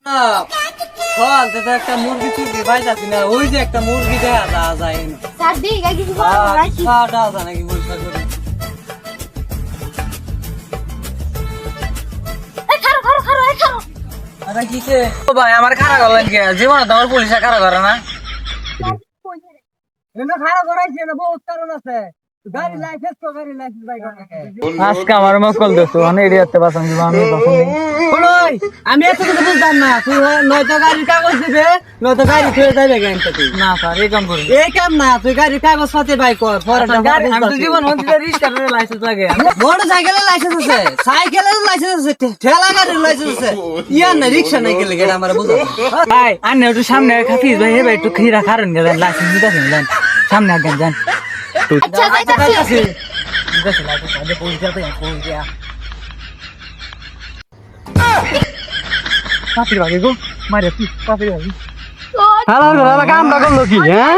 না ফল তো একটা মুরগি চুরগি পাইতাছি না, ওই যে একটা মুরগি দেখা যায় না। স্যার দিই গাই কিছু বলো রাখি খাওয়াটা আছে নাকি পরিষ্কার করে? এই খারো খারো খারো এই খারো আরে কিসে? ও ভাই আমার খারাপ করলেন কি? জীবনে তো আমার পুলিশে খারাপ করে না। এনে খারাপ করাইছে না, বহুত কারণ আছে। গাড়ি লাইসেন্স তো গাড়ি লাইসেন্স ভাই করে। আজকে আমার মকল দোস্ত অনেক এরিয়াতে বাসন দিব আমি পছন্দ। ওই আমি এত কিছু বুঝতাম না, তুই নয়তো গাড়ির কাগজ দিবে নয়তো গাড়ি ফেলে যাবে গাড়িটা তুই। না স্যার এই কাম করবি। এই কাম না, তুই গাড়ির কাগজ পাতি বাই কর। গাড়ি আমি তো জীবন মন্ত্রীর রিস্কারের লাইসেন্স লাগে। মোটরসাইকেলের লাইসেন্স আছে, সাইকেলের লাইসেন্স আছে, ঠেলা গাড়ির লাইসেন্স আছে। ইয়ার না রিকশা নাই গেলে গেটা আমার বুঝা। ভাই আন্নে একটু সামনে খাফিস ভাই, হে ভাই একটু খিরা খারন গেলেন লাইসেন্স দিতেছেন যান সামনে আগে যান। আচ্ছা যাইতাছি কাপির ভাগে গো মারে তুই কাপির ভাগে ও হালা কামটা করলো কি হ্যাঁ